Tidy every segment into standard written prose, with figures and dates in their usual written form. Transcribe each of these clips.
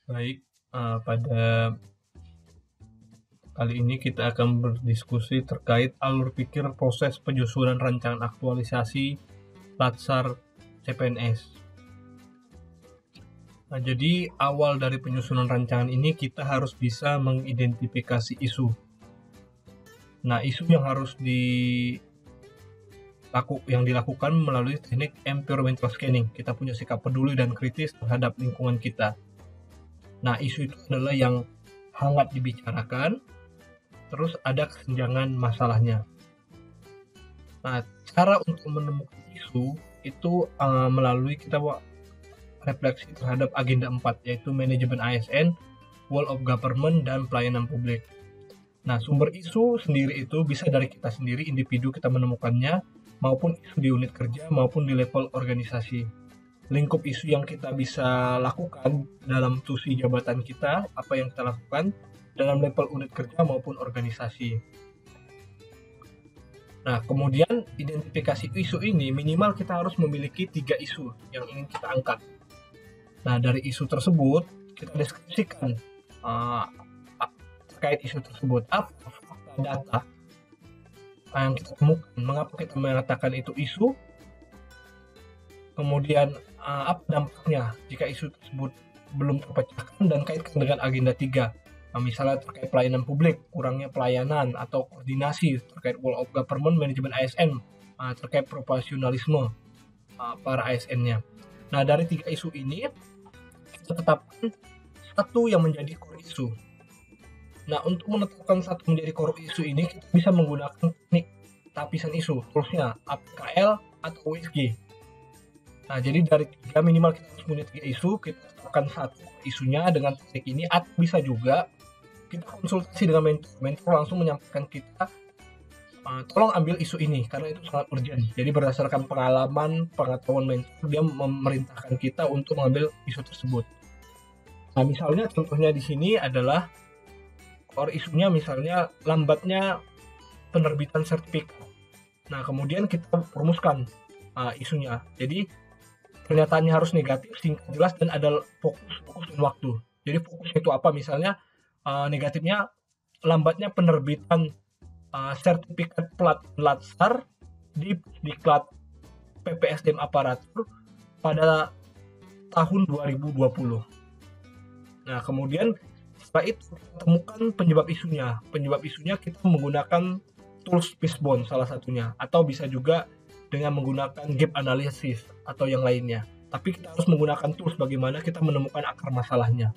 Baik, pada kali ini kita akan berdiskusi terkait alur pikir proses penyusunan rancangan aktualisasi Latsar CPNS. Nah, jadi awal dari penyusunan rancangan ini kita harus bisa mengidentifikasi isu. Nah, isu yang harus dilakukan melalui teknik environmental scanning. Kita punya sikap peduli dan kritis terhadap lingkungan kita. Nah, isu itu adalah yang hangat dibicarakan, terus ada kesenjangan masalahnya. Nah, cara untuk menemukan isu itu melalui kita refleksi terhadap agenda 4, yaitu manajemen ASN, World of Government, dan pelayanan publik. Nah, sumber isu sendiri itu bisa dari kita sendiri, individu kita menemukannya, maupun isu di unit kerja, maupun di level organisasi. Lingkup isu yang kita bisa lakukan dalam tusi jabatan kita, apa yang kita lakukan dalam level unit kerja maupun organisasi. Nah, kemudian identifikasi isu ini minimal kita harus memiliki 3 isu yang ingin kita angkat. Nah, dari isu tersebut kita deskripsikan terkait isu tersebut, apa fakta data yang kita temukan, mengapa kita mengatakan itu isu, kemudian apa dampaknya jika isu tersebut belum terpecahkan, dan kaitkan dengan agenda 3. Nah, misalnya terkait pelayanan publik, kurangnya pelayanan atau koordinasi terkait World of Government, manajemen ASN, terkait profesionalisme para ASN-nya. Nah, dari 3 isu ini kita tetapkan satu yang menjadi core isu. Nah, untuk menetapkan satu menjadi core isu ini kita bisa menggunakan teknik tapisan isu, toolsnya APKL atau USG. Nah, jadi dari 3 minimal kita harus punya 3 isu, kita tetapkan satu isunya dengan teknik ini, atau bisa juga kita konsultasi dengan mentor langsung menyampaikan kita, tolong ambil isu ini karena itu sangat urgent. Jadi berdasarkan pengalaman, pengetahuan mentor, dia memerintahkan kita untuk mengambil isu tersebut. Nah, misalnya contohnya di sini adalah core isunya misalnya lambatnya penerbitan sertifikat. Nah, kemudian kita rumuskan isunya. Jadi pernyataannya harus negatif, singkat, jelas, dan ada fokus dan waktu. Jadi fokusnya itu apa? Misalnya negatifnya lambatnya penerbitan sertifikat plat Latsar di Diklat PPSDM Aparatur pada tahun 2020. Nah, kemudian setelah itu kita temukan penyebab isunya. Penyebab isunya kita menggunakan tools Fishbone salah satunya, atau bisa juga dengan menggunakan gap analysis atau yang lainnya. Tapi kita harus menggunakan tools bagaimana kita menemukan akar masalahnya.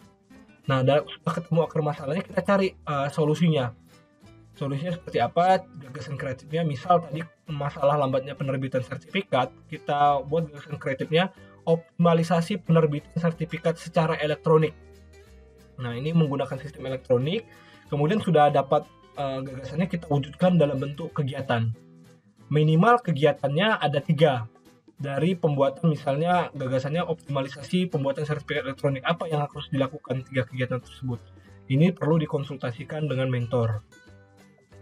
Nah, setelah ketemu akar masalahnya, kita cari solusinya. Solusinya seperti apa, gagasan kreatifnya. Misal tadi masalah lambatnya penerbitan sertifikat, kita buat gagasan kreatifnya optimalisasi penerbitan sertifikat secara elektronik. Nah, ini menggunakan sistem elektronik, kemudian sudah dapat gagasannya kita wujudkan dalam bentuk kegiatan. Minimal kegiatannya ada 3. Dari pembuatan, misalnya gagasannya optimalisasi pembuatan sertifikat elektronik, apa yang harus dilakukan 3 kegiatan tersebut. Ini perlu dikonsultasikan dengan mentor.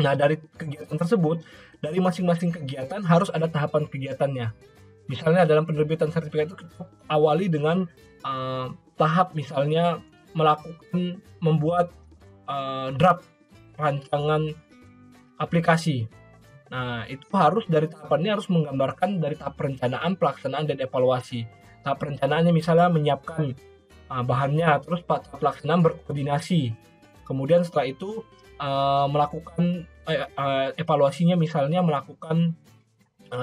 Nah, dari kegiatan tersebut, dari masing-masing kegiatan harus ada tahapan kegiatannya. Misalnya dalam penerbitan sertifikat itu kita awali dengan tahap misalnya membuat draft rancangan aplikasi. Nah, itu harus dari tahapannya harus menggambarkan dari tahap perencanaan, pelaksanaan, dan evaluasi. Tahap perencanaannya misalnya menyiapkan bahannya, terus tahap pelaksanaan berkoordinasi. Kemudian setelah itu melakukan evaluasinya, misalnya melakukan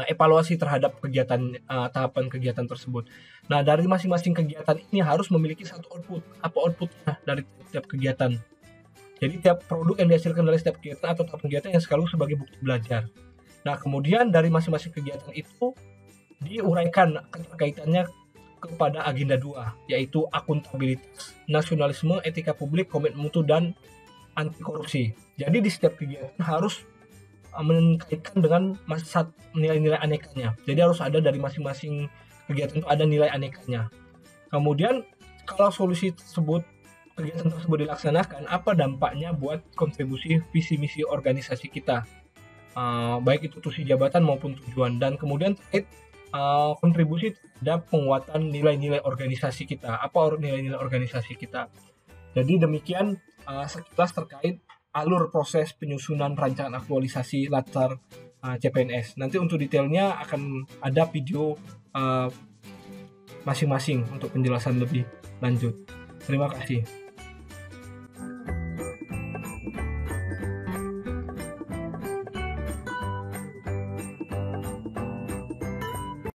evaluasi terhadap kegiatan tahapan kegiatan tersebut. Nah, dari masing-masing kegiatan ini harus memiliki satu output. Apa outputnya dari setiap kegiatan? Jadi tiap produk yang dihasilkan dari setiap kegiatan atau tahap kegiatan yang sekaligus sebagai bukti belajar. Nah, kemudian dari masing-masing kegiatan itu diuraikan keterkaitannya kepada agenda 2, yaitu akuntabilitas, nasionalisme, etika publik, komitmen mutu, dan anti korupsi. Jadi di setiap kegiatan harus mengaitkan dengan nilai-nilai anekanya. Jadi harus ada dari masing-masing kegiatan itu ada nilai anekanya. Kemudian kalau kegiatan tersebut dilaksanakan, apa dampaknya buat kontribusi visi misi organisasi kita, baik itu tusi jabatan maupun tujuan, dan kemudian terkait kontribusi terhadap penguatan nilai-nilai organisasi kita. Apa nilai-nilai organisasi kita? Jadi demikian sekilas terkait alur proses penyusunan rancangan aktualisasi latar CPNS. Nanti untuk detailnya akan ada video masing-masing untuk penjelasan lebih lanjut. Terima kasih.